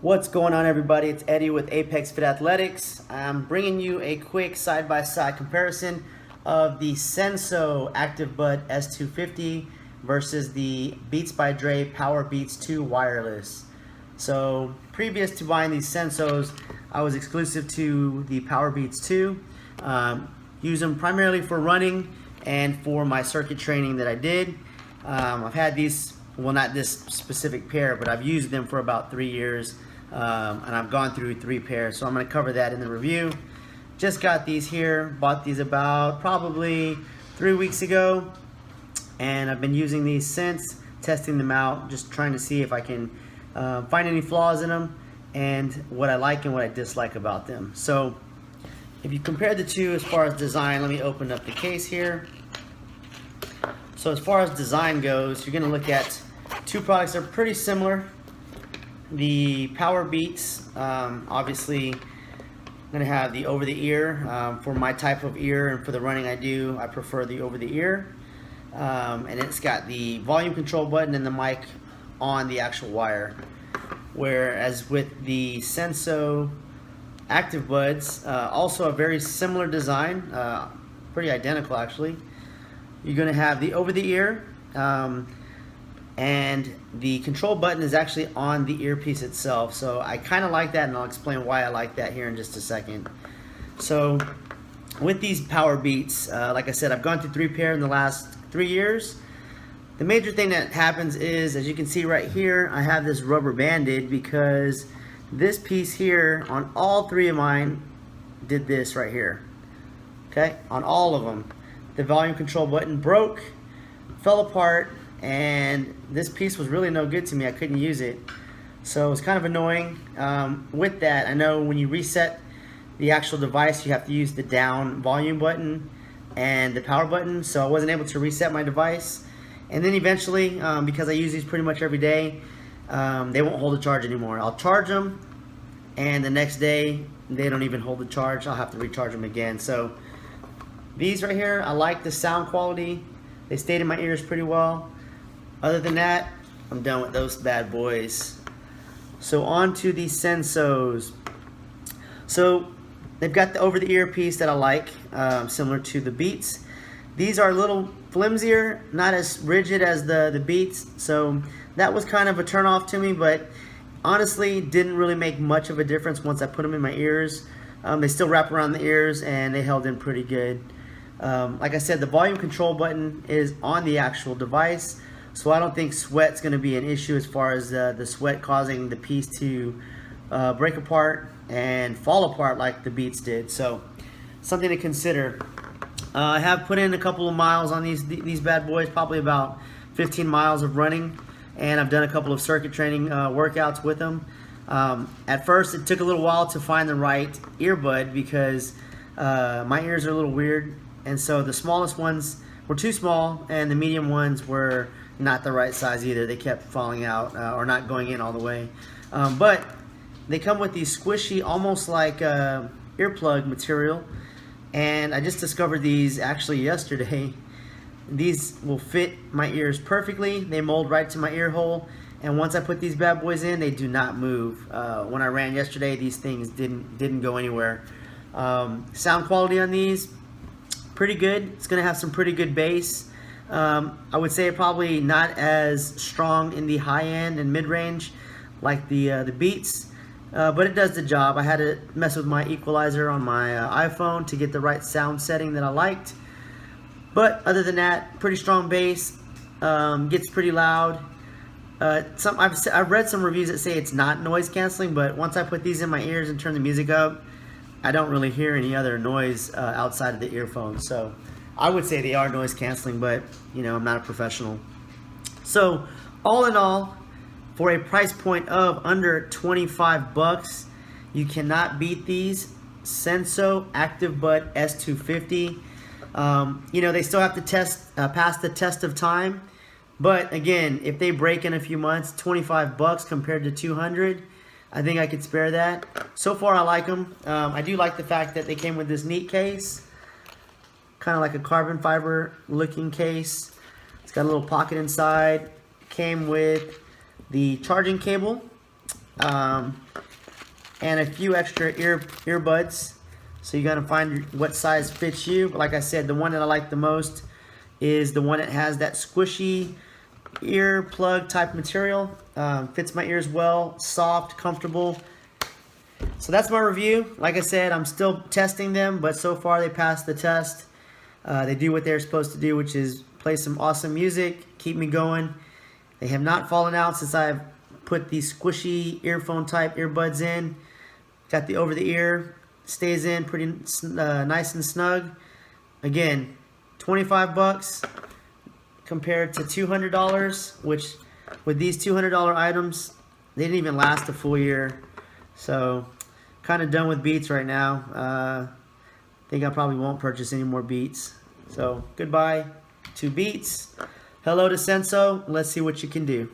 What's going on, everybody? It's Eddie with Apex Fit Athletics. I'm bringing you a quick side-by-side comparison of the SENSO Active Bud S250 versus the Beats by Dre Power Beats 2 wireless. So previous to buying these SENSOs, I was exclusive to the Power Beats 2. Use them primarily for running and for my circuit training that I did. I've had these, well, not this specific pair, but I've used them for about 3 years. And I've gone through 3 pairs, so I'm going to cover that in the review. Just got these here, bought these about probably 3 weeks ago, and I've been using these since, testing them out, just trying to see if I can find any flaws in them and what I like and what I dislike about them. So if you compare the two as far as design, let me open up the case here. So as far as design goes, you're going to look at two products that are pretty similar. The Power Beats, obviously I'm going to have the over-the-ear. For my type of ear and for the running I do, I prefer the over-the-ear. And it's got the volume control button and the mic on the actual wire. Whereas with the SENSO Active Buds, also a very similar design, pretty identical actually. You're going to have the over-the-ear. And the control button is actually on the earpiece itself, so I kind of like that, and I'll explain why I like that here in just a second. So with these Power Beats, like I said, I've gone through 3 pair in the last 3 years. The major thing that happens is, as you can see right here, I have this rubber banded because this piece here on all 3 of mine did this right here. Okay, on all of them, the volume control button broke, fell apart, and this piece was really no good to me. I couldn't use it, so it was kind of annoying. With that, I know when you reset the actual device, you have to use the down volume button and the power button, so I wasn't able to reset my device. And then eventually, because I use these pretty much every day, they won't hold a charge anymore. I'll charge them, and the next day they don't even hold the charge. I'll have to recharge them again. So these right here, I like the sound quality. They stayed in my ears pretty well. Other than that, I'm done with those bad boys. So on to the SENSOs. So they've got the over-the-ear piece that I like, similar to the Beats. These are a little flimsier, not as rigid as the Beats, so that was kind of a turn-off to me, but honestly didn't really make much of a difference once I put them in my ears. They still wrap around the ears, and they held in pretty good. Like I said, the volume control button is on the actual device, so I don't think sweat's going to be an issue as far as the sweat causing the piece to break apart and fall apart like the Beats did. So something to consider. I have put in a couple of miles on these bad boys, probably about 15 miles of running, and I've done a couple of circuit training workouts with them. At first it took a little while to find the right earbud because my ears are a little weird, and so the smallest ones were too small and the medium ones were not the right size either. They kept falling out or not going in all the way. But they come with these squishy, almost like earplug material, and I just discovered these actually yesterday. These will fit my ears perfectly. They mold right to my ear hole, and once I put these bad boys in, they do not move. When I ran yesterday, these things didn't go anywhere. Sound quality on these, pretty good. It's gonna have some pretty good bass. I would say probably not as strong in the high end and mid range like the Beats, but it does the job. I had to mess with my equalizer on my iPhone to get the right sound setting that I liked. But other than that, pretty strong bass. Gets pretty loud. I've read some reviews that say it's not noise canceling, but once I put these in my ears and turn the music up, I don't really hear any other noise outside of the earphones. So I would say they are noise canceling, but you know, I'm not a professional. So all in all, for a price point of under 25 bucks, you cannot beat these SENSO Active Bud S250. You know, they still have to pass the test of time, but again, if they break in a few months, 25 bucks compared to 200, I think I could spare that. So far I like them. I do like the fact that they came with this neat case, kind of like a carbon fiber looking case. It's got a little pocket inside. Came with the charging cable. and a few extra earbuds. So you're gonna find what size fits you. But like I said, the one that I like the most is the one that has that squishy ear plug type material. Fits my ears well, soft, comfortable. So that's my review. Like I said, I'm still testing them, but so far they passed the test. They do what they're supposed to do, which is play some awesome music, keep me going. They have not fallen out since I've put these squishy earphone type earbuds in. Got the over the ear, stays in pretty nice and snug. Again, 25 bucks compared to $200, which with these $200 items, they didn't even last a full year. So kind of done with Beats right now. Think I probably won't purchase any more Beats. So goodbye to Beats. Hello to Senso. Let's see what you can do.